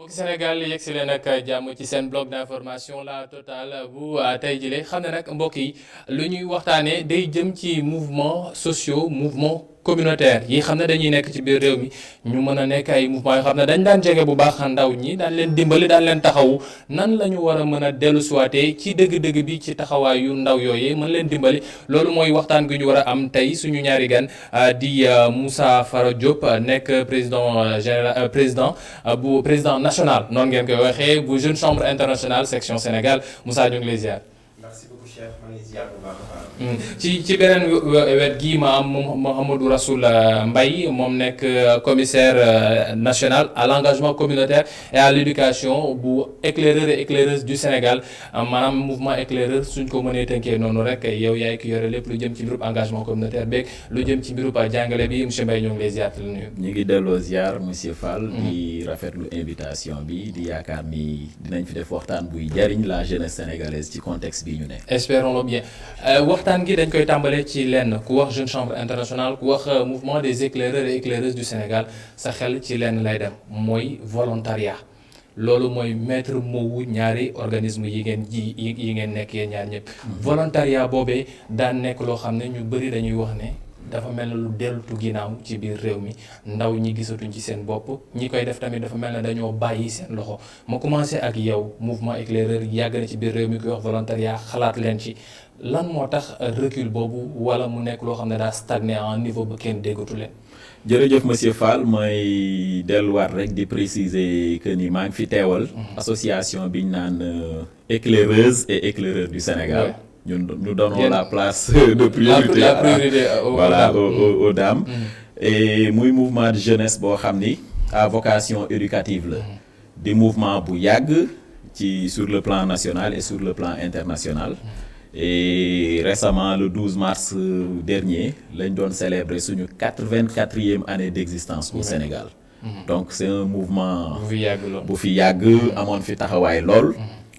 mbokki Sénégal yegg si leen ak jàmm ci seen bloc d'information la totale bu tey jile xam ne nag mbokk yi lu ñuy waxtaanee day jëm ci mouvement sociaux mouvement communautaire yi xam ne dañuy nekk ci biir réew mi ñu mën a nekk ay mouvement yoo xam ne dañ daan jege bu baax ndaw ñi daan leen dimbali daan leen taxawu nan la ñu war a mën a dellu siwaatee ci dëgg-dëgg bi ci taxawaayu ndaw yooyee mën leen dimbali loolu mooy waxtaan gi ñu war a am tey suñu ñaari gan di Moussa Fara Diop nekk président général président national noonu ngeen koy waxee bu jeune chambre internationale section Sénégal Moussa ñu ngi lay ziar. merci beaucoup Cheikh maa ngi ziar bu baax a baax. ci beneen wet gi ma am Mouhamadou Rassoul Mbaye moom nekk commissaire national à l'engagement communautaire et à l'éducation bu éclaireur et éclaireuse du Sénégal maanaam mouvement éclaireur suñ ko mënee tënkee noonu rek yow yaay ki yore lépp lu jëm ci mbirub engagement communautaire beeg lu jëm ci mbirub jàngale bi monsieur Mbaye ñoo ngi lay ziar te nuyu. ñu ngi delloo ziar monsieur Fall. di rafetlu invitation bi di yaakaar ni dinañ fi def waxtaan buy jariñ la jeunesse sénégalaise ci contexte bi ñu ne. espérons-le bien waxtaan gi dañ koy tàmbalee ci lenn ku wax jeune chambre internationale ku wax mouvement des éclaireurs et éclaireuses du Sénégal sa xel ci lenn lay dem mooy volontariat loolu mooy maître mot ñaari organisme yi ngeen nekkee ñaar ñëpp. volontariat boobee daan nekk loo xam ne ñu bëri dañuy wax ne dafa mel ne lu deltu ginnaaw ci biir réew mi ndaw ñi gisatuñ ci seen bopp ñi koy def tamit dafa mel ne dañoo bàyyi seen loxo ma commencé ak yow mouvement éclaireur yàgg na ci biir réew mi koy wax volontariat xalaat leen ci lan moo tax recul boobu wala mu nekk loo xam ne daa stagné en niveau ba kenn déggatu leen. jërëjëf monsieur Fall mooy delluwaat rek di préciser que ni maa ngi fi teewal. association bi ñu naan éclaireuse et éclaireur du Sénégal. Nous donnons la place de priorité aux dames. Et muy mouvement de jeunesse boo xam ni à vocation éducative la. di mouvement bu yàgg ci sur le plan national et sur le plan international. Et récemment le 12 mars dernier lañ doon célébrer suñu 84e année d'existence au Sénégal. Donc c'est un mouvement bu fi yàgg amoon fi taxawaay lool.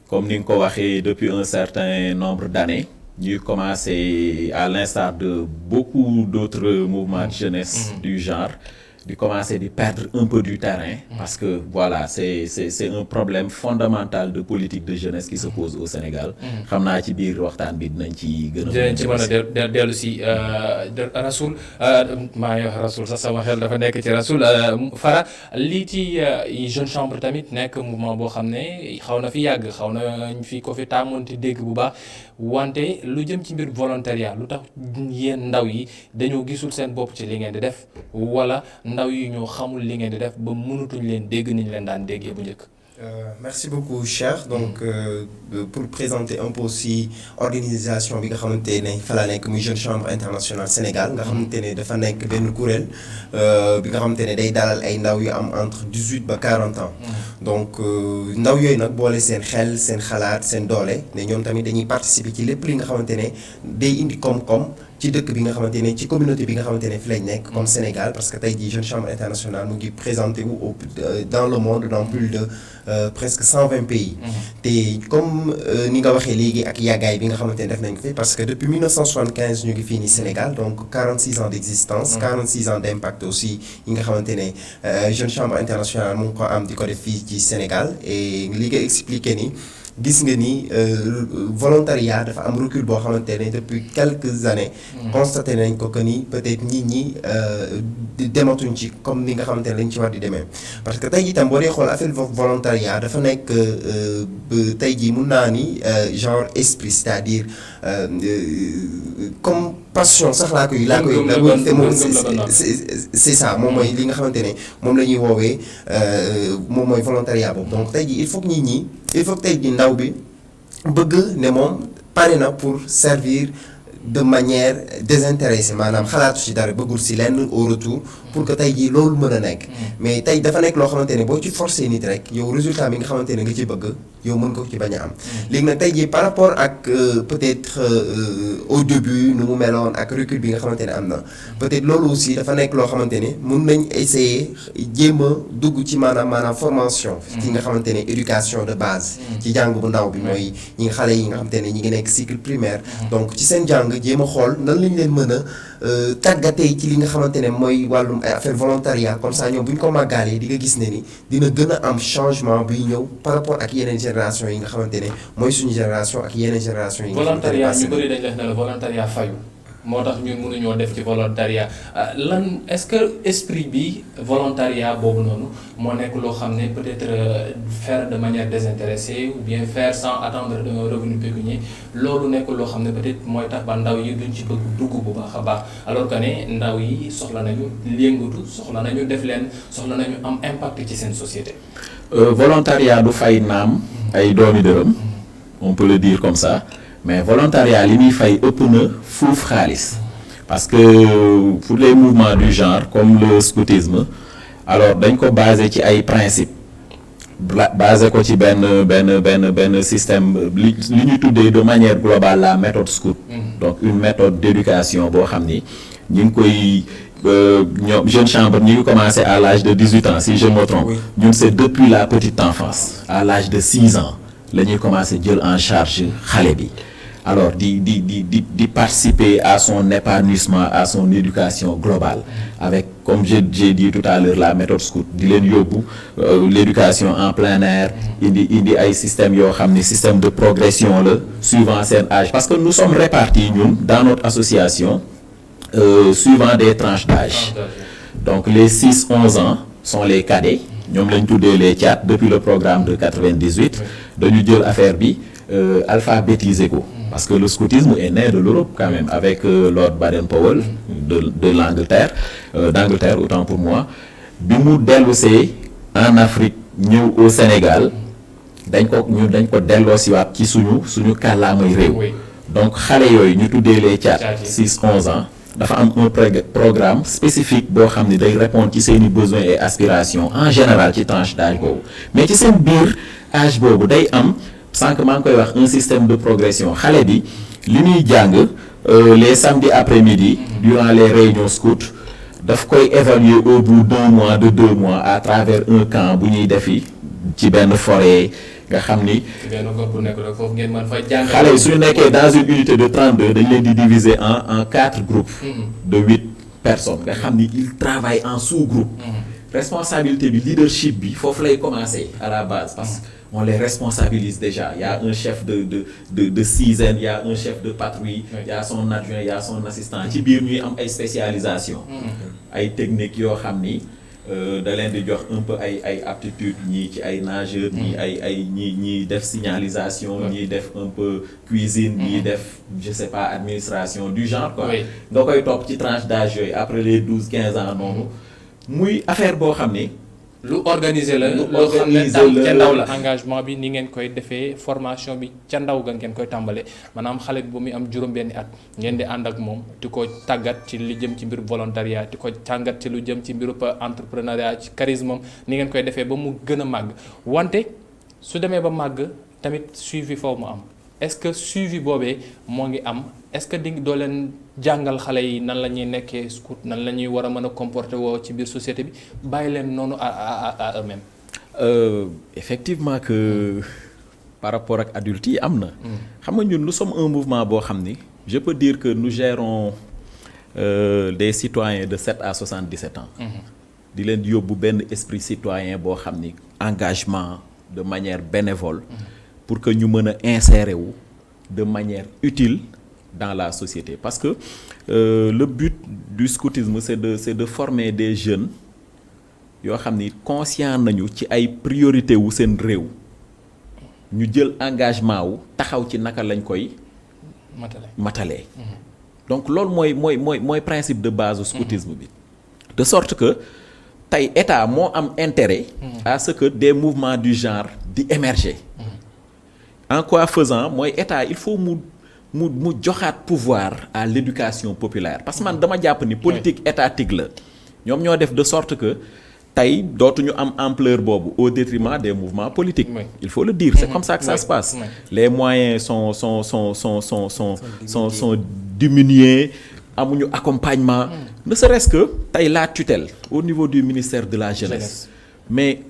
Comme ni nga ko waxee depuis un certain nombre d'années ñuy commencer à l'instar de beaucoup d'autres mouvements de jeunesse du genre di commencer di perdre un peu du terrain parce que voilà c'est un problème fondamental de politique de jeunesse qui se pose au Sénégal. xam naa ci biir waxtaan bi dinañ ci gën a dellu si Rassoul maa ngi wax Rassoul sax sama xel dafa nekk ci Rassoul Fara lii ci jeune chambre tamit nekk mouvement boo xam ne xaw na fi yàgg xaw na fi ko fi tàmmoonte dégg bu baax wante lu jëm ci mbir volontariat lu tax yéen ndaw yi dañoo gisul seen bopp ci li ngeen di def wala ndaw yi ñoo xamul li ngeen di def ba mënatuñ leen dégg niñ leen daan déggee bu njëkk. Merci beaucoup Cheikh donc pour présenter un peu aussi organisation bi nga xamante ne fa la nekk muy jeune chambre internationale Sénégal nga xamante ne dafa nekk benn kuréel bi nga xamante ne day dalal ay ndaw yu am entre 18 ba 40 ans. donc ndaw yooyu nag boole seen xel seen xalaat seen doole ne ñoom tamit dañuy participer ci lépp li nga xamante ne day indi koom-koom ci dëkk bi nga xamante ne ci communauté bi nga xamante ne fi lañ nekk comme Sénégal parce que tey jii jeune chambre internationale mu ngi présenté wu dans le monde dans plus de presque 120 pays. te comme ni nga waxee léegi ak yàggaay bi nga xamante ne def nañ ko fi parce que depuis 1975 ñu ngi fii nii Sénégal donc 46 ans d'existence. 46 ans d'impact aussi yi nga xamante ne jeune chambre internationale mu ngi ko am di ko def fii ci Sénégal et li nga expliqué ni. gis nga ni volontariat dafa am recul boo xamante ne depuis quelques années. constaté nañ ko que ni peut-être nit ñi dematuñ ci comme ni nga xamante ne lañ ci war di demee. parce que tey jii tam boo dee xool affaire volontariat dafa nekk tey jii mun naa ni genre esprit c'est-à-dire comme passion sax laa koy te moom c'est ça moom mooy li nga xamante ne moom la ñuy woowee moom mooy volontariat boobu donc tey jii il faut que nit ñi. il faut que tey jii ndaw bi bëgg ne moom pare na pour servir de manière désintéressée maanaam xalaatu ci dara bëggul ci lenn au retour pour que tey jii loolu mën a nekk. mais tey dafa nekk loo xamante ne boo ci forcer nit rek yow résultat bi nga xamante ne nga ci bëgg yow mën ko ci bañ a am. léegi nag tey jii par rapport ak peut-être au début nu mu meloon ak recul bi nga xamante ne am na peut-être loolu aussi dafa nekk loo xamante ne mën nañ essayer jéem a dugg ci maanaam formation. ci nga xamante ne éducation de base. ci jàng bu ndaw bi mooy ñi nga xale yi nga xamante ne ñi ngi nekk cycle primaire. donc ci seen jàng jéem a xool nan lañ leen mën a tàggatee ci li nga xamante ne mooy wàllum ay affaire volontariat comme ça ñoom bu ñu ko màggaalee di nga gis ne ni dina gën a am changement buy ñëw par rapport ak yeneen génération yi nga xamante ne mooy suñu génération ak yeneen génération yi nga xamante ne volontariat ñu bëri dañ def ne la volontariat fayu moo tax ñun mënuñoo def ci volontariat lan est-ce que esprit bi volontariat boobu noonu moo nekk loo xam ne peut-être faire de manière désintéressée ou bien faire sans attendre un revenu pécuniaire loolu nekk loo xam ne peut-être mooy tax ba ndaw yi duñ ci bëgg dugg bu baax a baax alors que ne ndaw yi soxla nañu yëngatu soxla nañu def leen soxla nañu am impact ci seen société. Volontariat du fay naam ay doomi dërëm on peut le dire comme ça. Mais volontariat li muy fay ëpp na fuuf xaalis parce que pour les mouvements du genre comme le scoutisme alors dañ ko basé ci ay principes basé ko ci benn système li ñu tuddee de manière globale la méthode scout. Donc une méthode d'éducation boo xam ni ñu ngi koy ñoom jeune chambre ñu ngi commencé à l'âge de 18 ans si je me trompe. ñun c'est depuis la petite enfance à l'âge de 6 ans la ñuy commencé jël en charge xale bi. Alors di participer à son épanouissement à son éducation globale avec comme j'ai dit tout à l'heure la méthode scout di leen yóbbu l'éducation en plein air indi ay système yoo xam ne système de progression la suivant seen âge parce que nous sommes répartis ñun dans notre association suivant des tranches d'âge donc les 6-11 ans sont les cadets ñoom lañ tuddee les thiat depuis le programme de 98 dañu jël affaire bi alphabétiser ko parce que le scoutisme est né de l'Europe quand même avec Lord Baden-Powell de l'Angleterre d'Angleterre autant pour moi bi mu dellusee en Afrique ñëw au Sénégal dañ ko delloosiwaat ci suñu kàllaamay réew donc xale yooyu ñu tuddee les thiat 6-11 ans dafa am un programme spécifique boo xam ne day répondre ci seeni besoins et aspirations en général ci tranche d'âge boobu mais ci seen biir âge boobu day am sànq maa ngi koy wax un système de progression xale bi li ñuy jàng les samedis après-midi durant les réunions scouts daf koy évaluer au bout d'un mois de 2 mois à travers un camp bu ñuy defi ci benn forêt nga xam ni xale yi suñu nekkee dans une unité de 32 dañ leen di diviser en 4 groupes de 8 personnes nga xam ni ils travaillent en sous-groupe responsabilité bi leadership bi foofu lay commencer à la base parce que on les responsabilise déjà il y a un chef de sixième il y a un chef de patrouille il y a son adjoint il y a son assistant ci biir ñuy am ay spécialisation ay techniques yoo xam ni da leen di jox un peu ay aptitudes ñii ci ay nageurs ñii def signalisation ñii def un peu cuisine ñii def je sais pas administration du genre quoi nga koy topp ci tranche d'âge yooyu après les 12-15 ans noonu muy affaire boo xam ni lu organisé la loo xam ne ca ndaw la engagement bi ni ngeen koy defee formation bi ca ndaw ga ngeen koy tàmbale maanaam xale bi ba muy am juróom-benni at ngeen di ànd ak moom di ko tàggat ci li jëm ci mbiru volontariat di ko tàggat ci lu jëm ci mbiru entrepreneuriat ci charisme ni ngeen koy defee ba mu gën a màgg wante su demee ba màgg tamit suivi foofu mu am est-ce que suivi boobee moo ngi am est-ce que doo leen jàngal xale yi nan la ñuy nekkee scout nan la ñuy war a mën a comporter woo ci biir société bi bàyyi leen noonu à eux-mêmes. Effectivement que par rapport ak adultes yi am na. xam nga ñun nous sommes un mouvement boo xam ni je peux dire que nous gérons des citoyens de 7 à 77 ans. di leen yóbbu benn esprit citoyen boo xam ni engagement de manière bénévole. pour que ñu mën a insérer wu de manière utile dans la société parce que le but du scoutisme c'est de former des jeunes yoo xam ni conscient nañu ci ay priorité wu seen réew ñu jël engagement wu taxaw ci naka lañ koy matale donc loolu mooy principe de base du scoutisme bi de sorte que tey état moo am intérêt à ce que des mouvements du genre di émerger en quoi faisant mooy état il faut mu joxaat pouvoir à l'éducation populaire parce que man dama jàpp ni politique étatique la ñoom ñoo def de sorte que tey dootuñu am ampleur boobu au détriment des mouvements politiques il faut le dire c'est comme ça que ça se passe les moyens sont diminués amuñu accompagnement ne serait-ce que tey la tutelle au niveau du ministère de la jeunesse. Mais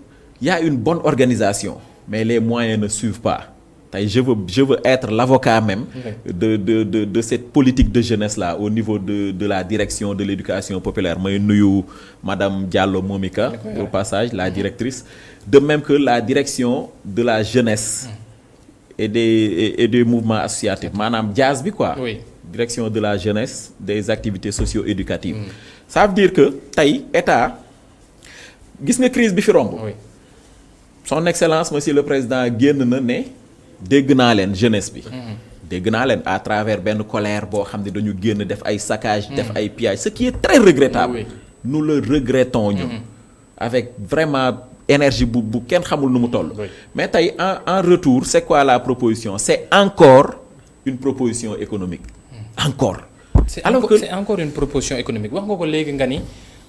il y a une bonne organisation mais les moyens ne suivent pas. Il y a une bonne organisation mais les moyens ne suivent pas. Donc, loolu mooy principe de base du scoutisme bi. De sorte que tey la tutelle au niveau du ministère de la jeunesse mais il y a une bonne organisation mais les moyens ne suivent pas. tey je veux être l'avocat même de cette politique de jeunesse là au niveau de la direction de l'éducation populaire may nuyu madame Diallo Momika au passage la directrice de même que la direction de la jeunesse et des mouvements associatifs maanaam JAS bi quoi direction de la jeunesse des activités socio-éducatives ça veut dire que tey état gis nga crise bi fi romb son excellence monsieur le président génn na ne dégg naa leen jeunesse bi dégg naa leen à travers benn colère boo xam ne dañu génn def ay saccage def ay pillage ce qui est très regrettable nous le regrettons ñu avec vraiment énergie bu kenn xamul nu mu toll mais tey en retour c'est quoi la proposition c'est encore une proposition économique encore c'est encore une proposition économique wax nga ko léegi nga ni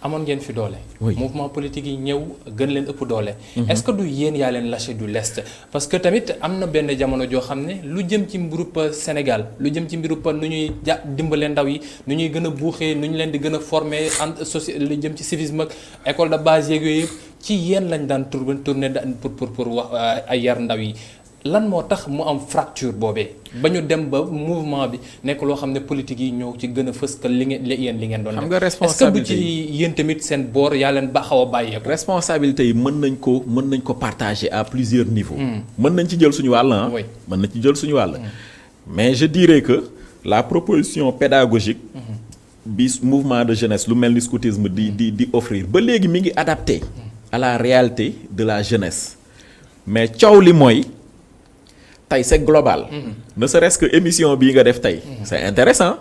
amoon ngeen fi doole. mouvement politique yi ñëw gën leen ëpp doole. est-ce que du yéen yaa leen lâché du lest parce que tamit am na benn jamono joo xam ne lu jëm ci mbirub Sénégal lu jëm ci mbirub nu ñuy dimbale ndaw yi nu ñuy gën a buuxee nu ñu leen di gën a former lu jëm ci civisme ak école de base yeeg yooyu yëpp ci yéen lañ daan tourner pour wax ay yar ndaw yi. lan moo tax mu am fracture boobee ba ñu dem ba mouvement bi nekk loo xam ne politique yi ñoo ci gën a fës que li ngeen doon def. xam nga responsabilité est-ce que du ci yéen tamit seen boor yaa leen ba xaw a bàyyeeku. responsabilité yi mën nañ ko partager à plusieurs niveaux. mën nañ ci jël suñu wàll ah. mën nañ ci jël suñu wàll. mais je dirais que la proposition pédagogique. bi mouvement de jeunesse lu mel ni scoutisme di offrir ba léegi mi ngi adapté. à la réalité de la jeunesse. mais coow li mooy. tey c'est global. Ne serait-ce que émission bii nga def tey. c'est intéressant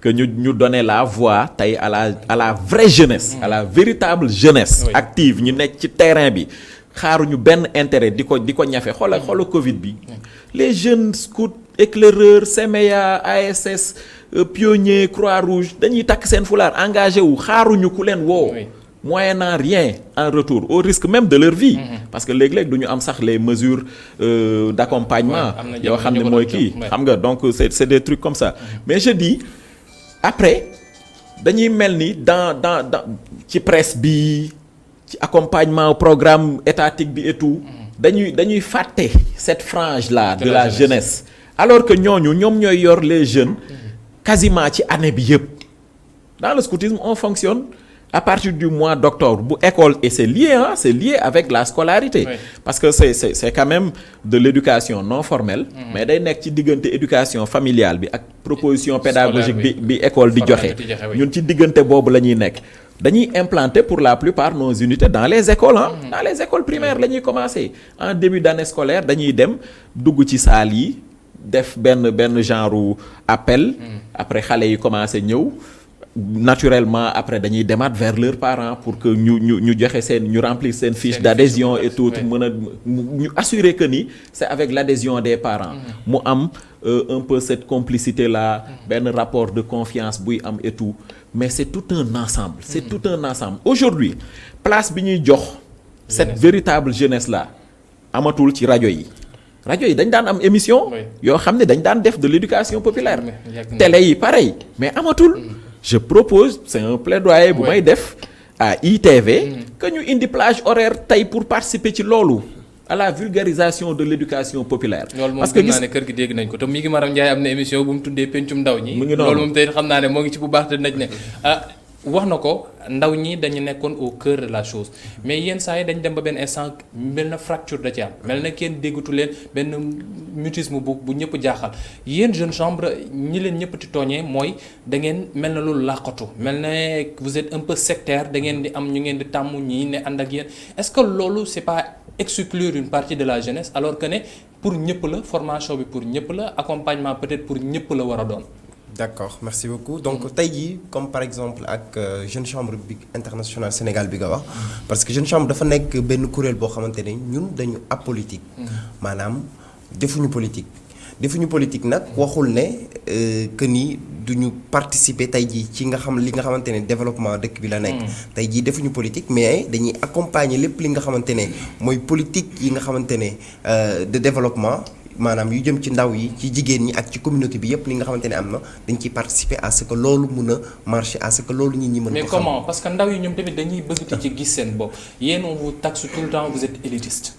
que ñu donner la voix tey à la vraie jeunesse. à la véritable jeunesse. active ñu nekk ci terrain bi xaaruñu benn intérêt di ko ñafe xoola Covid bi. les jeunes scouts éclaireurs CMEA ASS pionniers Croix-Rouge dañuy takk seen fulaar engagé wu xaaruñu ku leen woo. moyennant rien en retour au risque même de leur vie parce que léeg-léeg du ñu am sax les mesures d'accompagnement yoo xam ne mooy kii xam nga donc c'est des trucs comme ça mais je dis après dañuy mel ni dans ci presse bi ci accompagnement programme étatique bi et tout dañuy fàtte cette frange là de la jeunesse alors que ñoom ñooy yor les jeunes quasiment ci année bi yëpp dans le scoutisme on fonctionne à partir du mois d'octobre bu école et c'est lié avec la scolarité parce que c'est quand même de l'éducation non formelle mais day nekk ci diggante éducation familiale bi ak proposition pédagogique bi école di joxe ñun ci diggante boobu la ñuy nekk dañuy implanter pour la plupart nos unités dans les écoles dans les écoles primaires la ñuy commencer en début d'année scolaire dañuy dem dugg ci salle yi def benn genre appel après xale yi commencer ñëw naturellement après dañuy demaat vers leurs parents pour que ñu joxe ñu remplir seen fiche d'adhésion et tout mën a ñu assurer que ni c'est avec l'adhésion des parents mu am un peu cette complicité là benn rapport de confiance buy am et tout mais c'est tout un ensemble aujourd'hui place bi ñuy jox cette véritable jeunesse là amatul ci rajo yi dañ daan am émission yoo xam ne dañ daan def de l'éducation populaire télé yi pareil mais amatul je propose c'est un plaidoyer bu may def à ITV que ñu indi plage horaire tey pour participer ci loolu à la vulgarisation de l'éducation populaire. parce que gis naa ne kër gi dégg nañ ko te mi ngi Maram Ndiaye am na émission bu mu tuddee pencum ndaw ñi. loolu moom tey xam naa ne moo ngi ci bu baax te nañ ne wax na ko ndaw ñi dañu nekkoon au cœur de la chose mais yenn saa yi dañ dem ba benn instant mel na fracture da ci am mel na kenn déggatu leen benn mutisme bu ñëpp jaaxal yéen jeune chambre ñi leen ñëpp ti tooñee mooy da ngeen mel na loolu làqatu mel na vous êtes un peu sectaire da ngeen di am ñu ngeen di tàmm ñii ne ànd ak yéen est-ce que loolu c'est pas exclure une partie de la jeunesse alors que ne pour ñëpp la formation bi pour ñëpp la accompagnement peut-être pour ñëpp la war a doon. D'accord merci beaucoup donc tey jii comme par exemple ak jeune chambre bi internationale Sénégal bi nga wax parce que jeune chambre dafa nekk benn kuréel boo xamante ne ñun dañu apolitique maanaam defuñu politique nag waxul ne que ni duñu participer tey jii ci nga xam li nga xamante ne développement dëkk bi la nekk tey jii defuñu politique mais dañuy accompagner lépp li nga xamante ne mooy politique yi nga xamante ne de développement maanaam yu jëm ci ndaw yi ci jigéen ñi ak ci communauté bi yépp li nga xamante ne am na dañ ciy participer à ce que loolu mën a marcher à ce que loolu nit ñi mën ko xam. mais comment parce que ndaw yi ñoom tamit dañuy bëgg ci gis seen bopp yéen on vous taxe tout le temps vous êtes élitiste.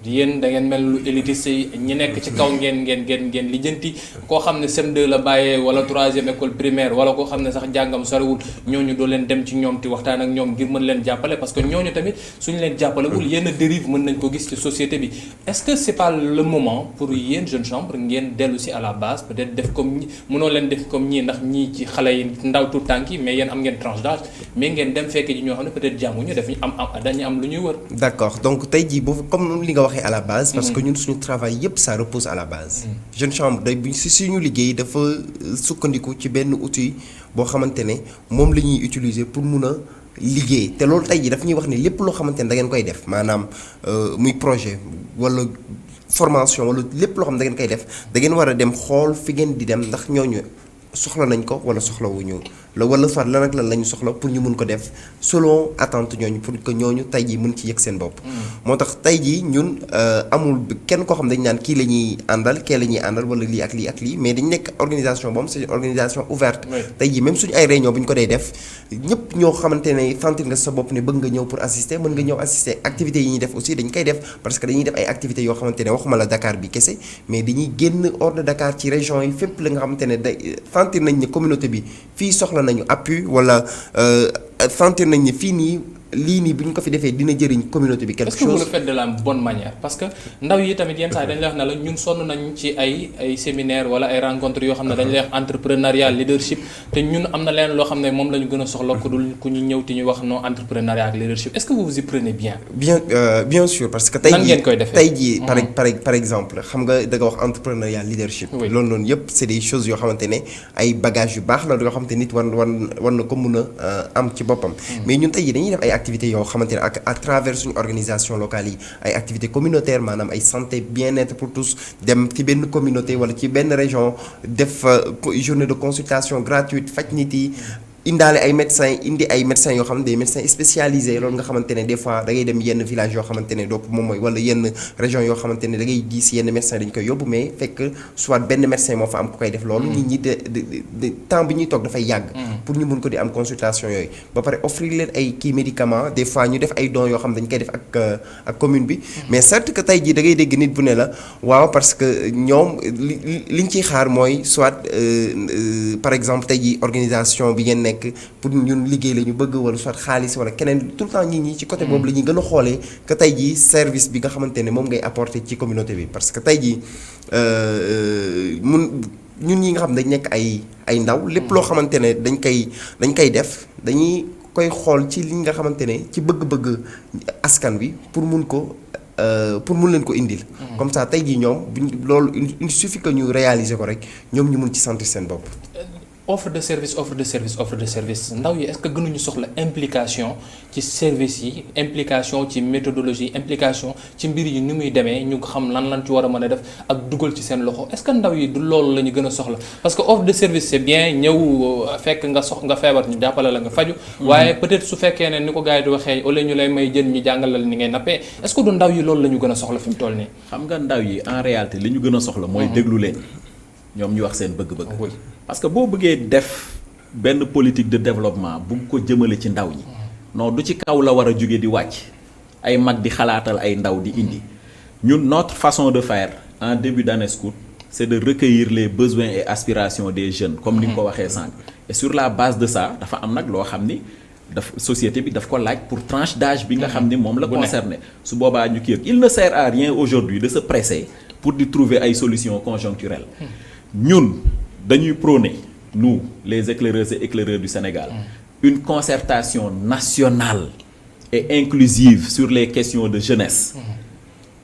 yéen da ngeen mel lu élitiste yi ñi nekk ci kaw ngeen lijjanti koo xam ne CM2 la bàyyee wala 3e école primaire wala koo xam ne sax jàngam soriwul ñooñu doo leen dem ci ñoom ti waxtaan ak ñoom ngir mën leen jàppale parce que ñooñu tamit suñu leen jàppalewul yenn dérive mën nañ ko gis ci société bi est-ce que c'est pas le moment pour yéen jeune chambre ngeen dellu si à la base peut-être def comme ñi mënoo leen def comme ñii ndax ñii ci xale yi ndaw tout tànk yi mais yéen am ngeen tranche d'âge mais ngeen dem fekk ji ñoo xam ne peut-être jànguñu def dañu am lu ñuy wër. D'accord donc tey jii boobu comme li nga waxee à la base. parce que ñun suñu travail yépp ça repose à la base. jeune chambre day bu si suñu liggéey dafa sukkandiku ci benn outil boo xamante ne moom la ñuy utiliser pour mun a liggéey te loolu tey jii daf ñuy wax ne lépp loo xamante ne da ngeen koy def maanaam muy projet wala formation wala lépp loo xam ne da ngeen koy def da ngeen war a dem xool fi ngeen di dem ndax ñooñu soxla nañ ko wala soxlawuñu la wala soit lan ak lan la ñu soxla pour ñu mun ko def selon attente ñooñu pour que ñooñu tey jii mën ci yëg seen bopp. moo tax tey jii ñun amul kenn koo xam dañ naan kii la ñuy àndal kee la ñuy àndal wala lii ak lii ak lii mais dañ nekk organisation boobu c'est une organisation ouverte. tey jii même suñu ay réunion bu ñu ko dee def ñëpp ñoo xamante ne sentir nga sa bopp ne bëgg nga ñëw pour assister mën nga ñëw assister activités yi ñuy def aussi dañ koy def parce que dañuy def ay activités yoo xamante ne waxuma la Dakar bi kese mais dañuy génn hors de Dakar ci région yi fépp la nga xamante ne day sentir nañ ne communauté bi fii soxla nañu appui wala sentir nañ ne fii nii lii nii bu ñu ko fi defee dina jëriñ communauté bi quelque chose. est-ce que vous le faites de la bonne manière parce que ndaw yi tamit yenn saa yi dañ lay wax ne la ñun sonn nañ ci ay séminaire wala ay rencontres yoo xam ne dañ lay wax entrepreneuriat leadership te ñun am na leen loo xam ne moom la ñu gën a soxla ku dul ku ñu ñëw te ñu wax non entrepreneuriat ak leadership est-ce que vous vous y prenez bien. bien sûr parce que tey nan ngeen koy defee tey jii par exemple xam nga da nga wax entrepreneuriat leadership. loolu noonu yëpp c'est des choses yoo xamante ne ay bagages yu baax la yoo xamante nit war na ko mun a am ci boppam. mais ñun tey jii dañuy def ay activités yoo xamante ne ak à travers suñu organisation locale yi ay activités communautaires maanaam ay santé bien-être pour tous dem ci benn communauté wala ci benn région def journée de consultation gratuite faj nit yi indaale ay médecins indi ay médecins yoo xam ne des médecins spécialisés loolu nga xamante ne des fois da ngay dem yenn village yoo xamante ne donc moom mooy wala yenn région yoo xamante ne da ngay gis yenn médecins dañ koy yóbbu mais fekk soit benn médecin moo fa am ku koy def loolu nit ñi de temps bi ñuy toog dafay yàgg pour ñu mun ko di am consultation yooyu ba pare offrir leen ay kii médicaments des fois ñu def ay dons yoo xam dañ koy def ak commune bi mais certes que tey jii da ngay dégg nit bu ne la waaw parce que ñoom liñ ciy xaar mooy soit par exemple tey jii organisation bi ngeen pour ñun liggéey la ñu bëgg wala soit xaalis wala keneen tout le temps ñi ci côté boobu la ñuy gën a xoolee que tey jii service bi nga xamante ne moom ngay apporter ci communauté bi parce que tey jii ñun ñi nga xam dañ nekk ay ndaw lépp loo xamante ne dañ koy def dañuy koy xool ci li nga xamante ne ci bëgg-bëgg askan wi pour mun leen ko indil. comme ça tey jii ñoom buñ loolu il suffit que ñu réaliser ko rek ñoom ñu mun ci sentir seen bopp. offre de service ndaw yi est-ce que gënuñu soxla implication ci service yi implication ci méthodologie implication ci mbir yi ni muy demee ñu xam lan ci war a mën a def ak dugal ci seen loxo est-ce que ndaw yi du loolu la ñu gën a soxla parce que offre de service c'est bien ñëw fekk nga feebar ñu jàppale la nga faju waaye peut-être su fekkee ne ni ko gars yi di waxee au lieu ñu lay may jën ñu jàngalal ni ngay nappee est-ce que du ndaw yi loolu la ñu gën a soxla fi mu toll nii. xam nga ndaw yi en réalité li ñu gën a soxla mooy déglu leen ñoom ñu wax seen bëgg-bëgg. parce que boo bëggee def benn politique de développement bugg ko jëmale ci ndaw ñi non du ci kaw la war a jóge di wàcc ay mag di xalaatal ay ndaw di indi ñun notre façon de faire en début d'année scolaire c'est de recueillir les besoins et aspirations des jeunes comme ni nga ko waxee sànq et sur la base de ça dafa am nag loo xam ni société bi daf ko laaj pour tranche d'âge bi nga xam ni moom la concerné su boobaa ñu kii il ne sert à rien aujourd'hui de se presser pour di trouver ay solutions conjoncturelles ñun dañuy prôner nous les éclaireuses et éclaireurs du Sénégal une concertation nationale et inclusive sur les questions de jeunesse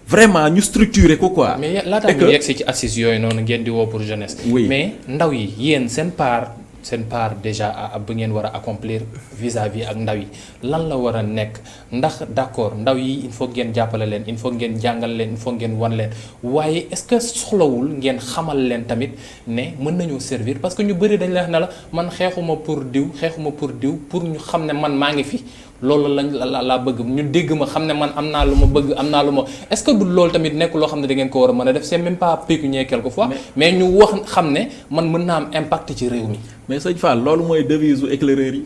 vraiment ñu structurer ko quoi. mais laata ñu yegg ci assises yooyu noonu ngeen di woo pour jeunesse. oui mais ndaw yi yéen seen part déjà bu ngeen war a accomplir vis-à-vis ak ndaw yi lan la war a nekk ndax d'accord ndaw yi il faut ngeen jàppale leen il faut ngeen jàngal leen il faut ngeen wan leen waaye est-ce que soxlawul ngeen xamal leen tamit ne mën nañoo servir parce que ñu bëri dañ la wax ne la man xeexuma pour diw pour ñu xam ne man maa ngi fi loolu lañ laa bëgg ñu dégg ma xam ne man am naa lu ma bëgg am naa lu ma est-ce que du loolu tamit nekk loo xam ne da ngeen ko war a mën a def c'est même pas pécuniaire quelquefois mais ñu wax xam ne man mën naa am impact ci réew mi. mais sëñ Fall loolu mooy devise u éclaireur yi.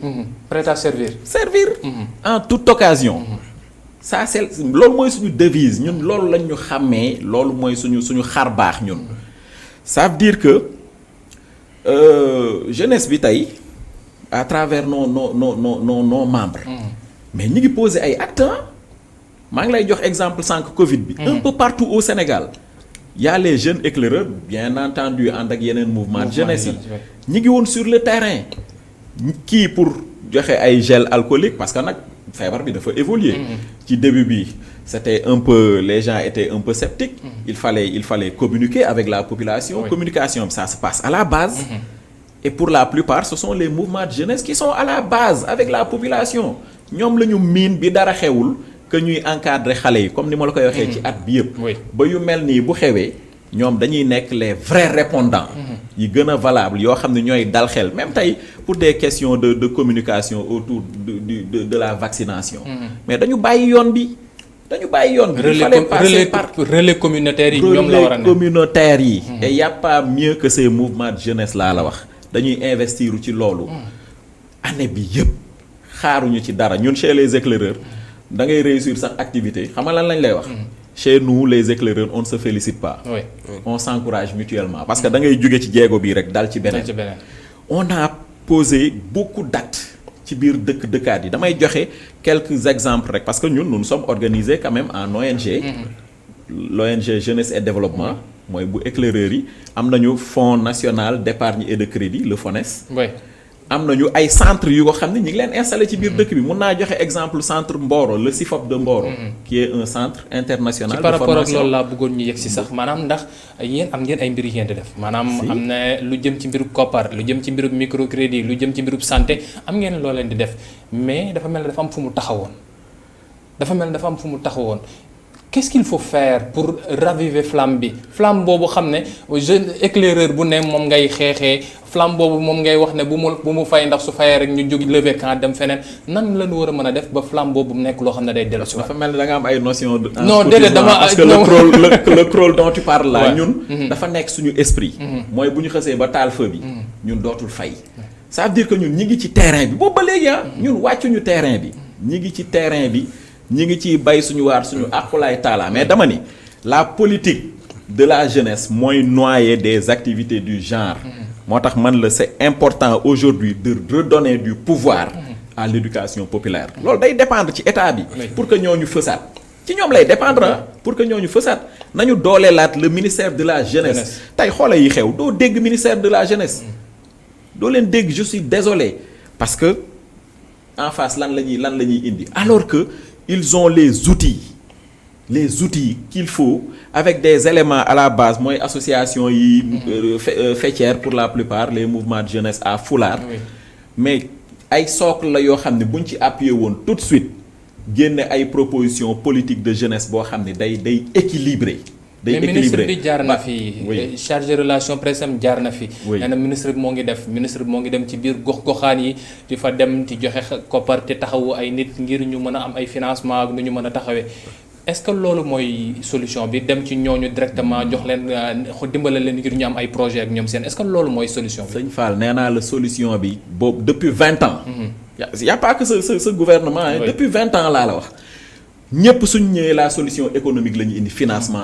prêt à servir. En toute occasion. ça c'est loolu mooy suñu devise ñun loolu lañ ñu xàmmee loolu mooy suñu xar baax ñun ça veut dire que jeunesse bi tey à travers nos membres mais ñi ngi poser ay actes maa ngi lay jox exemple sànq Covid bi un peu partout au Sénégal y a les jeunes éclaireurs bien entendu ànd ak yeneen mouvement de jeunesse yi ñi ngi woon sur le terrain kii pour joxe ay gel alcoolique parce que nag feebar bi dafa évoluer ci début bi c'était un peu les gens étaient un peu sceptiques il fallait communiquer avec la population communication ça se passe à la base et pour la plupart ce sont les mouvements de jeunesse qui sont à la base avec la population ñoom la ñu miin bi dara xewul que ñuy encadrer xale yi comme ni ma la koy waxee ci at bi yëpp ba yu mel nii bu xewee ñoom dañuy nekk les vrais répondants yi gën a valable yoo xam ne ñooy dal xel même tey pour des questions de communication autour de la vaccination mais dañu bàyyi yoon bi il fallait passer par relais communautaire yi ñoom la war a nekk communautaire yi et y a pas mieux que ces mouvements de jeunesse laa la wax dañuy investir ci loolu année bi yëpp xaaruñu ci dara ñun chez les éclaireurs da ngay réussir sax activité xam nga lan lañ lay wax chez nous les éclaireurs on ne se félicite pas on s'encourage mutuellement parce que da ngay jóge ci jéego bii rek dal ci beneen on a posé beaucoup d'actes ci biir dëkkaat yi damay joxe quelques exemples rek parce que ñun nous sommes organisés quand même en ONG l'ONG jeunesse et développement mooy bu éclaireurs yi am nañu fonds national d'épargne et de crédit le FONES am nañu ay centres yu ko xam ne ñu ngi leen installé ci biir dëkk bi mun naa joxe exemple centre Mboro le CIFOP de Mboro qui est un centre international de formation par rapport ak loolu laa bëggoon ñu yegg si sax maanaam ndax yéen am ngeen ay mbir yi ngeen di def maanaam am na lu jëm ci mbirub koppar lu jëm ci mbirub microcrédit lu jëm ci mbirub santé am ngeen loo leen di def mais dafa mel ne dafa am fu mu taxawoon qu'est-ce qu'il faut faire pour raviver flamme boobu xam ne jeune éclaireur bu ne moom ngay xeexee flamme boobu moom ngay wax ne bu mu fay ndax su fayee rek ñu jóg lever camp dem feneen nan la ñu war a mën a def ba flamme boobu nekk loo xam ne day dellu si dafa mel ni da nga am ay notion de non déedéet dama parce que le crawl dont tu parles là ñun dafa nekk suñu esprit mooy bu ñu xësee ba taal feu bi ñun dootul fay ça veut dire que ñun ñi ngi ci terrain bi boobu ba léegi ñun wàccuñu terrain bi ñi ngi ci terrain bi ñi ngi ciy bay suñu waar suñu àqulaay taala mais dama ni la politique de la jeunesse mooy noyer des activités du genre moo tax man la c'est important aujourd'hui de redonner du pouvoir à l'éducation populaire loolu day dépendre ci état bi pour que ñooñu fësaat ci ñoom lay dépendre pour que ñooñu fësaat nañu dooleelaat le ministère de la jeunesse tey xoola yi xew doo dégg ministère de la jeunesse doo leen dégg je suis désolé parce que en face lan la ñuy indi alors que ils ont les outils qu'il faut avec des éléments à la base mooy association yi faîtières pour la plupart les mouvements de jeunesse à foulard mais ay socle la yoo xam ne buñ ci appuyer woon tout de suite génne ay propositions politiques de jeunesse boo xam ne day équilibré mais ministre bi jaar na fi chargé relation presse am jaar na fi nee na ministre bi moo ngi dem ci biir gox-goxaan yi di fa dem di joxe koppar te taxawu ay nit ngir ñu mën a am ay financement ak nu ñu mën a taxawee est-ce que loolu mooy solution bi dem ci ñooñu directement jox leen dimbale leen ngir ñu am ay projet ak ñoom seen est-ce que loolu mooy solution bi. Sëñ Fall nee naa la solution bi boobu depuis 20 ans. y a pas que ce gouvernement depuis 20 ans laa la wax. ñëpp suñ ñëwee la solution économique la ñu indi financement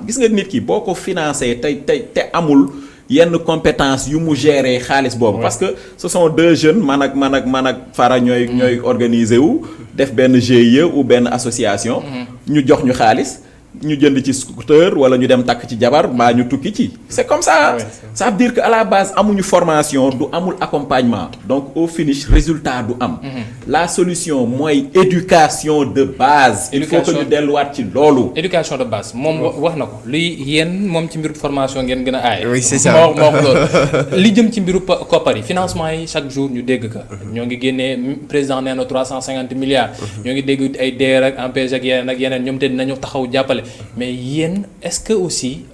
gis nga nit ki boo ko financé te amul yenn compétence yu mu gérer xaalis boobu. parce que ce sont deux jeunes man ak Fara ñooy organiser wu def benn GIE ou benn association. ñu jox ñu xaalis ñu jënd ci scooter wala ñu dem takk ci jabar mbaa ñu tukki ci. c'est comme ça ça veut dire que à la base amuñu formation du amul accompagnement donc au finish résultat du am. la solution mooy éducation de base. il faut que ñu delluwaat ci loolu. éducation de base moom wax na ko luy yéen moom ci mbiru formation ngeen gën a aay. oui c'est ça moo wax loolu. li jëm ci mbiru koppar yi financement yi chaque jour ñu dégg ka ñoo ngi génnee président nee na 350 milliards. ñoo ngi dégg ay DER ak ANPEJ ak yeneen ñoom te dinañu taxaw jàppale. mais yéen est-ce que aussi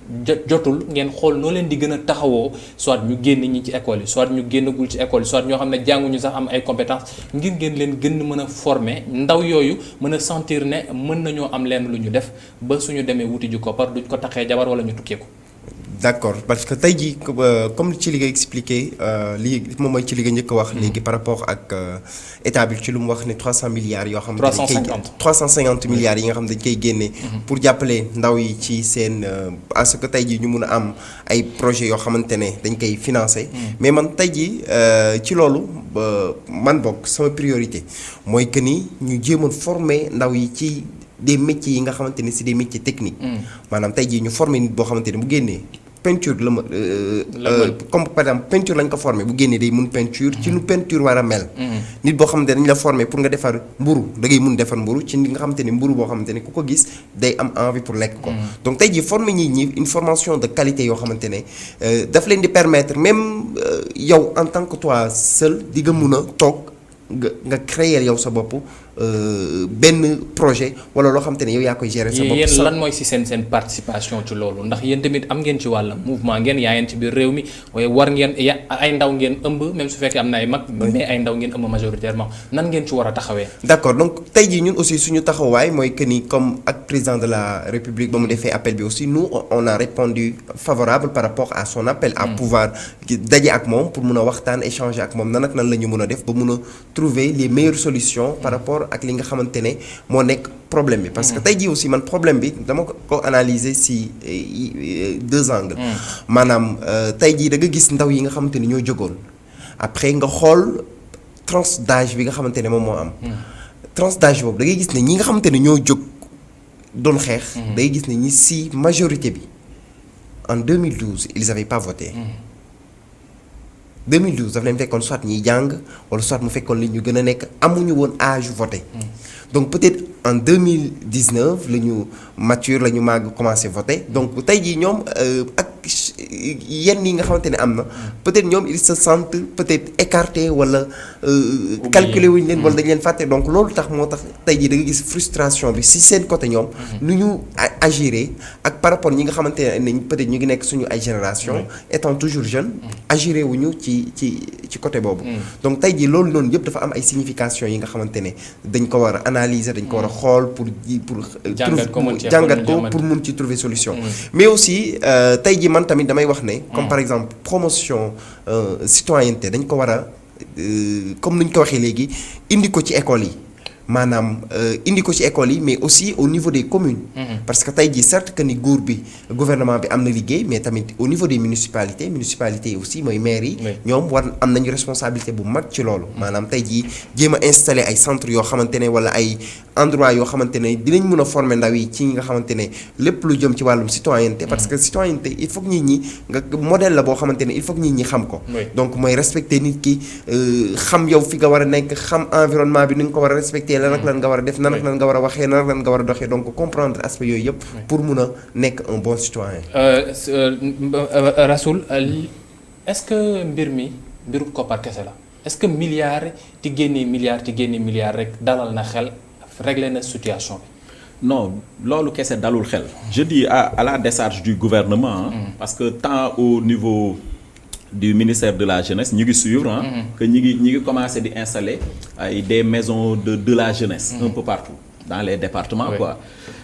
jotul ngeen xool noo leen di gën a taxawoo soit ñu génn ñi ci école yi soit ñu génnagul ci école yi soit ñoo xam ne jànguñu sax am ay compétences ngir ngeen leen gën mën a former ndaw yooyu mën a sentir ne mën nañoo am leen lu ñu def ba suñu demee wuti ju koppar duñ ko taxee jabar wala ñu tukkee ko. d'accord parce que tey jii comme ci li nga expliqué lii moom mooy ci li nga njëkk a wax léegi par rapport ak état bi ci lu mu wax ne 300 milliards yoo xam ne 350 milliards yi nga xam ne dañ koy génne pour jàppale ndaw yi ci seen à ce que tey jii ñu mun a am ay projets yoo xamante ne dañ koy financer mais man tey jii ci loolu man bokk sama priorité mooy que ni ñu jéemoon former ndaw yi ci des métiers yi nga xamante ne c'est des métiers techniques maanaam tey jii ñu former nit boo xamante ne bu génnee peinture la ma comme par exemple peinture lañ ko former bu génnee day mun peinture ci nu peinture war a mel nit boo xamante ne dañ la former pour nga defar mburu da ngay mun defar mburu ci li nga xamante ne mburu boo xamante ne ku ko gis day am envie pour lekk ko donc tey jii former ñi une formation de qualité yoo xamante ne daf leen di permettre même yow en tant que toi seul di nga mun a toog nga créer yow sa bopp benn projet wala loo xam te ne yow yaa koy gérer sa bopp. yéen lan mooy si seen participation ci loolu ndax yéen tamit am ngeen ci wàll mouvement ngeen yaa ngeen ci biir réew mi waaye war ngeen ay ndaw ngeen ëmb même su fekkee am na ay mag. mais ay ndaw ngeen ëmb majoritairement nan ngeen ci war a taxawee. d'accord donc tey jii ñun aussi suñu taxawaay mooy que ni comme ak président de la république ba mu defee appel bi aussi nous on a répondu favorable par rapport à son appel. à pouvoir daje ak moom pour mun a waxtaan échanger ak moom nan ak nan la ñu mun a def ba mun a trouver les meilleures solutions par rapport ak li nga xamante ne moo nekk problème bi parce que tey jii aussi man problème bi dama ko analyser si 2 angles maanaam tey jii da nga gis ndaw yi nga xamante ne ñoo jógoon après nga xool tranche d'âge bi nga xamante ne moom moo am tranche d'âge boobu da ngay gis ne ñi nga xamante ne ñoo jóg doon xeex da ngay gis ne ñi si majorité bi en 2012 ils avaient pas voté 2012 daf leen fekkoon soit ñiy jàng wala soit mu fekkoon li ñu gën a nekk amuñu woon âge voté donc peut-être en 2019 la ñu mature la ñu màgg commencé voter donc tey jii ñoom ak yenn yi nga xamante ne am na peut-être ñoom ils se sentent peut-être écartés wala calculer wuñu leen wala dañu leen fàtte donc loolu tax moo tax tey jii da nga gis frustration bi si seen côté ñoom nu ñu agiré ak par rapport ñi nga xamante ne peut-être ñu ngi nekk suñu ay génération étant toujours jeune agiré wuñu ci côté boobu donc tey jii loolu noonu yëpp dafa am ay signification yi nga xamante ne dañ ko war a analyser dañ ko war a xool pour jàngat ko pour mun ci trouver solution mais aussi tey jii man tamit damay wax ne comme par exemple promotion citoyenneté dañ ko war a comme ni ñu ko waxee léegi indi ko ci école yi maanaam indi ko ci école yi mais aussi au niveau des communes parce que tey jii certes que ni gouvernement bi am na liggéey mais tamit au niveau des municipalités yi aussi mooy maires yi ñoom war am nañu responsabilité bu mag ci loolu maanaam tey jii jéem a installer ay centres yoo xamante ne wala ay endroits yoo xamante ne dinañ mën a former ndaw yi ci nga xamante ne lépp lu jëm ci wàllum citoyenneté parce que citoyenneté il faut que nit ñi nga modèle la boo xamante ne il faut que nit ñi xam ko donc mooy respecter nit ki xam yow fi nga war a nekk xam environnement bi ni nga ko war a respecter lan ak lan nga war a def nan ak lan nga war a waxee nan ak lan nga war a doxee donc comprendre aspect yooyu yëpp pour mun a nekk un bon citoyen Rassoul est-ce que mbiru koppar kese la est-ce que milliards ci génnee milliards rek dalal na xel régler na situation bi non loolu kese dalul xel je dis à la décharge du gouvernement parce que tant au niveau du ministère de la jeunesse ñu ngi suivre que ñi ngi commencer di installer ay des maisons de la jeunesse un peu partout dans les départements quoi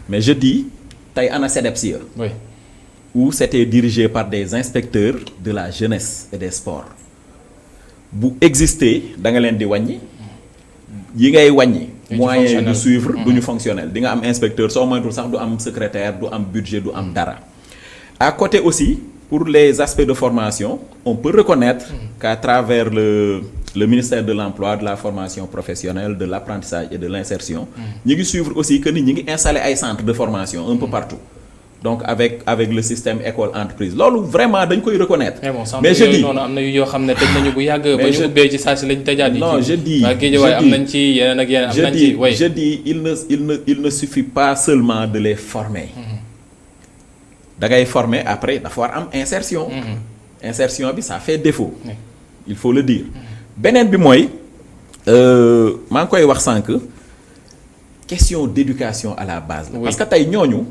mais je dis tey ana CDEPS où c'était dirigé par des inspecteurs de la jeunesse et des sports bu exister da nga leen di wàññi yi ngay wàññi moyen de suivre du ñu fonctionnel di nga am inspecteur soo moytul sax du am secrétaire du am budget du am dara à côté aussi pour les aspects de formation on peut reconnaître qu'à travers le ministère de l'emploi de la formation professionnelle de l'apprentissage et de l'insertion ñi ngi suivre aussi que ni ñi ngi installer ay centres de formation un peu partout donc avec le système école entreprise loolu vraiment dañ koy reconnaître mais je dis noonu am na yoo xam ne tëj nañu bu yàgg ba ñu ubbee ci saa si lañ tëjaat yi non je dis am nañ ci yeneen ak yeneen am nañ ci je dis il ne suffit pas seulement de les former da ngay former après dafa war am insertion bi ça fait défaut il faut le dire beneen bi mooy maa ngi koy wax sànq question d'éducation à la base la parce que tey ñooñu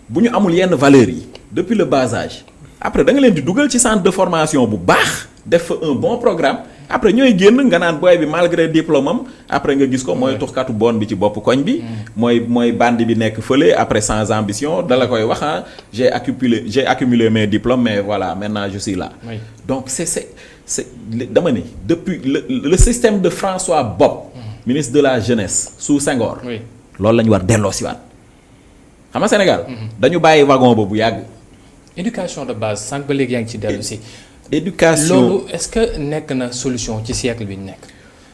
bu ñu amul yenn valeurs yi depuis le bas âge après da nga leen di dugal ci centre de formation bu baax def fa un bon programme après ñooy génn nga naan booy bi malgré diplôme am après nga gis ko mooy tuxkatu bon bi ci bopp koñ bi. mooy bandi bi nekk fële après sans ambition da la koy wax j'ai accumulé mes diplômes mais voilà maintenant je suis là. Oui. donc c'est dama ni depuis le système de François Bob. ministre de la jeunesse sous Senghor. oui loolu la ñu war delloo si waat xam nga Sénégal. dañu bàyyi wagon boobu yàgg. éducation de base sànq ba léegi yaa ngi ci dellu si. éducation loolu est-ce que nekk na solution ci siècle bi ñu nekk.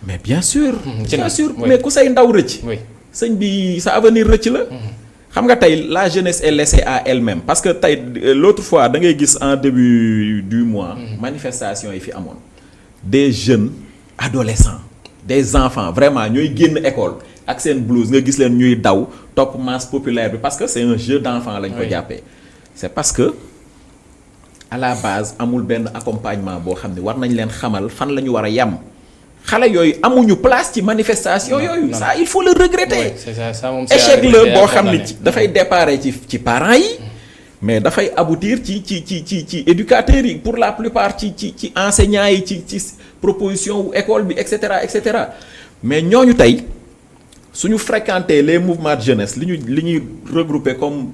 mais bien sûr. ci bien sûr oui. mais ku say ndaw rëcc. oui sëñ bi sa avenir rëcc la. xam nga tey la jeunesse est laissée à elle-même parce que tey l'autre fois da ngay gis en début du mois. manifestation yi fi amoon. des jeunes adolescents des enfants vraiment ñooy génn école ak seen blouse nga gis leen ñuy daw topp masse populaire bi parce que c'est un jeu d'enfant lañ ko Oui. jàppee. c'est parce que à la base amul benn accompagnement boo xam ne war nañ leen xamal fan la ñu war a yem xale yooyu amuñu place ci manifestation yooyu. non. ça il faut le regretter. oui c'est ça ça moom c'est échec arrivé la boo xam condamné. ni dafay déparé ci parents yi mais dafay aboutir ci éducateurs yi pour la plupart ci enseignants yi ci proposition wu école bi et cetera mais ñooñu tey suñu fréquenter les mouvements de jeunesse li ñuy regrouper comme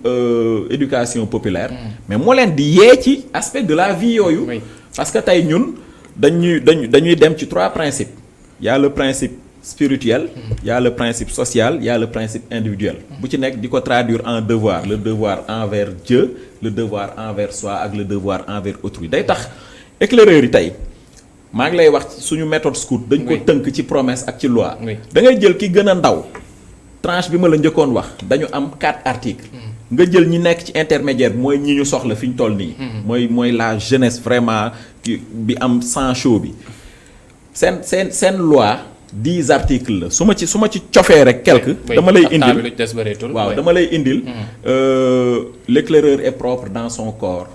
éducation populaire mais moo leen di yee ci aspect de la vie yooyu Oui. parce que tey ñun dañuy dem ci 3 principes il y a le principe spirituel il y a le principe social il y a le principe individuel bu ci nekk di ko traduire en devoir le devoir envers Dieu le devoir envers soi ak le devoir envers autrui day tax éclaireurs yi tey maa ngi lay wax suñu méthode scout dañ ko Oui. tënk ci promesse ak ci loi Oui. da ngay jël ki gën a ndaw tranche bi ma la njëkkoon wax dañu am 4 articles nga jël ñi nekk ci intermédiaire mooy ñi ñu soxla fi ñu toll nii mooy la jeunesse vraiment bi am sang chaud bi seen loi 10 articles la su ma ci cofee rek quelque Oui. dama lay Ab temps bi indil lu des bëreetul. waaw Oui. dama lay indil l'éclaireur est propre dans son corps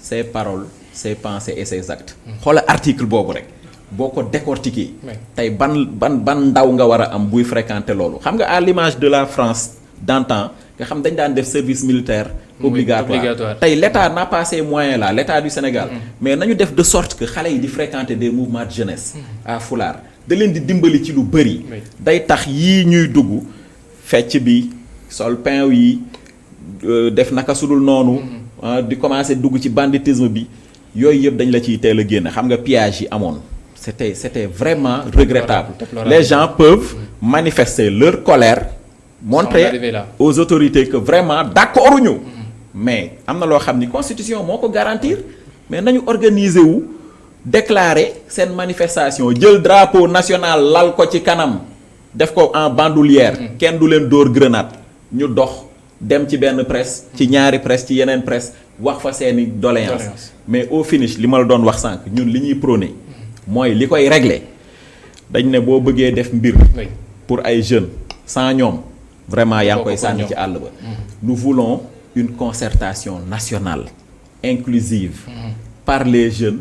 ses paroles ses pensées et ses actes xoola article boobu rek boo ko décortiquer Oui. tey ban ndaw nga war a am buy fréquenter loolu xam nga à l'image de la France d'antan nga xam dañ daan def service militaire obligatoire tey l'État n'a pas ces moyens là l'État du Sénégal mais nañu def de sorte que xale yi di fréquenter des mouvements de jeunesse à Foular da leen di dimbali ci lu bëri Oui. day tax yii ñuy dugg fecc bi sol pain yi def naka sudul noonu di commencer dugg ci banditisme bi yooyu yëpp dañ la ciy teel a génn xam nga pillage yi amoon c'était vraiment regrettable déplorable. les gens peuvent manifester leur colère montrer arriver là. aux autorités que vraiment d'accord ñu mais am na loo xam ni constitution moo ko garantir mais nañu organiser wu déclarer seen manifestation jël drapeau national lal ko ci kanam def ko en bandoulière kenn du leen dóor grenade ñu dox dem ci benn presse ci ñaari presse ci yeneen presse wax fa seeni doléance mais au finish li ma la doon wax sànq ñun li ñuy prôner mooy li koy régler dañ ne boo bëggee def mbir Oui. pour ay jeunes sans ñoom vraiment yaa ngi koy Bokk sànni ñoom. ci àll ba nous voulons une concertation nationale inclusive par les jeunes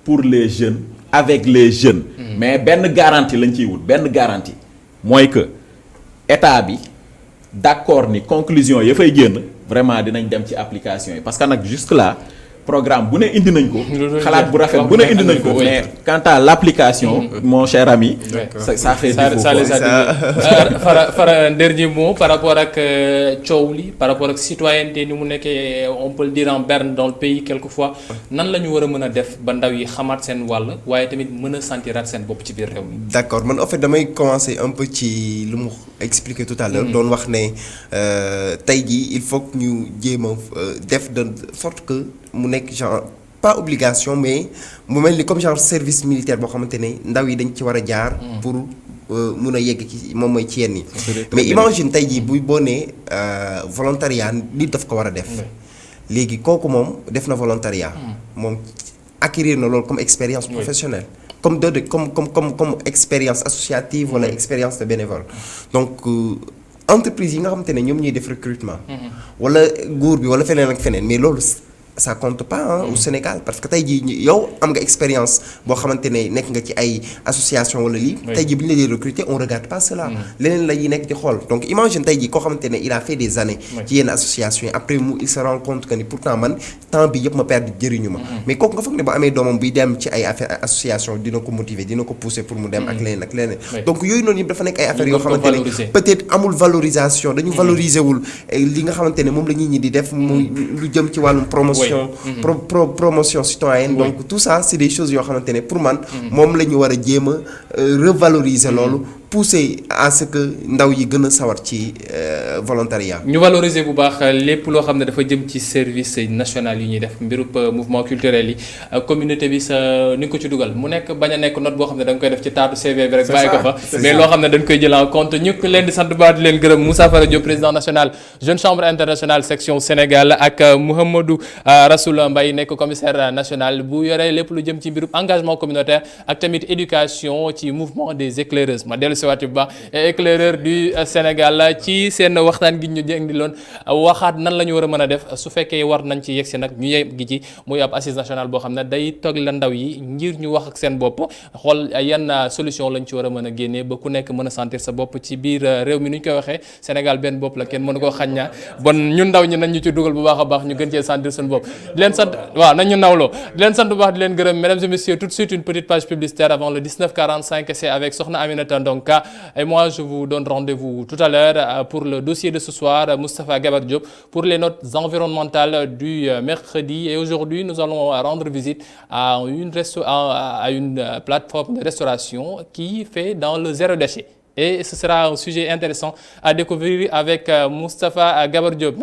pour les jeunes avec les jeunes mais benn garantie lañ ciy wut benn garantie mooy que état bi d'accord ni conclusion ya fay génn vraiment dinañ dem ci application yi parce que nag jusque là programme bu ne indi nañ ko xalaat bu rafet bu ne indi nañ ko mais quant à l'application mon cher ami ça fait défaut ça les a dit fara dernier mot par rapport ak coow li par rapport ak citoyenneté ni mu nekkee on peut le dire en berne dans le pays quelquefois nan la ñu war a mën a def ba ndaw yi xamaat seen wàll waaye tamit mën a sentiraat seen bopp ci biir réew mi. d'accord man en fait damay commencer un peu ci lu mu expliqué tout à l'heure doon wax ne tey jii il faut que ñu jéem a def de sorte que mu nekk genre pas obligation mais mu mel ni comme genre service militaire boo xamante ne ndaw yi dañ ci war a jaar pour mun a yegg ci moom mooy ci yenn yi mais imagine tey jii buy boo nee volontariat nit daf ko war a def léegi kooku moom def na volontariat moom acquérir na loolu comme expérience professionnelle comme expérience associative wala expérience de bénévole donc entreprise yi nga xamante ne ñoom ñuy def recrutement wala nguur bi wala feneen ak feneen mais loolu ça compte pas au Sénégal parce que tey jii yow am nga expérience boo xamante ne nekk nga ci ay association wala lii. tey jii bu ñu la dee recruter on regarde pas cela. leneen la yi nekk di xool donc imagine tey jii koo xamante ne il a fait des années. ci yenn association yi après il se rend compte que ni pourtant man temps bi yëpp ma perdre jëriñu ma. mais kooku nga foog ne ba amee doomam buy dem ci ay affaire association dina ko motiver dina ko pousser pour mu dem ak leneen ak leneen. donc yooyu noonu yëpp dafa nekk ay affaires yoo xamante ne peut-être amul valorisation dañu valoriser wul li nga xamante ne moom la nit ñi di def mu lu jëm ci wàllum promotion promotion citoyenne donc tout ça c'est des choses yoo xamante ne pour man moom la ñu war a jéem a revaloriser loolu pousser à ce que ndaw yi gën a sawar ci volontariat. ñu valoriser bu baax lépp loo xam ne dafa jëm ci service national yi ñuy def mbirub mouvement culturel yi communauté bi sa ni nga ko ci dugal mu nekk bañ a nekk note boo xam ne da nga koy def ci taatu CV bi rek bàyyi ko fa mais loo xam ne dañ koy jël en compte ñu leen di sant baax di leen gërëm Moussa Fara Diop président national Jeune Chambre internationale section Sénégal ak Mouhamadou Rassoul Mbaye nekk commissaire national bu yore lépp lu jëm ci mbirub engagement communautaire ak tamit éducation ci mouvement des éclaireuses ma dellu siwaat bu baax éclaireur du Sénégal ci seen waxtaan gi ñu jëndi loon waxaat nan la ñu war a mën a def su fekkee war nañ ci yegsi nag ñu yegg ci muy ab assise nationale boo xam ne day toog la ndaw yi ngir ñu wax ak seen bopp xool yan solution lañ ci war a mën a génnee ba ku nekk mën a sentir sa bopp ci biir réew mi ni ñu koy waxee Sénégal benn bopp la kenn mënu koo xañ ñaa bon ñun ndaw ñi nañ ñu ci dugal bu baax a baax ñu gën cee sentir suñu bopp di leen sant waaw nañ ñu nawloo di leen sant bu baax di leen gërëm mesdames et messieurs tout de suite une petite page publicitaire avant le 19:45 c'est avec Sokhna Aminata Ndonka et moi je vous donne rendez-vous tout à l'heure pour le dossier de ce soir Moustapha Gabar Diop pour les notes environnementales du mercredi et aujourd'hui nous allons rendre visite à une plateforme de restauration qui fait dans le zéro déchet et ce sera un sujet intéressant à découvrir avec Moustapha Gabar Diop.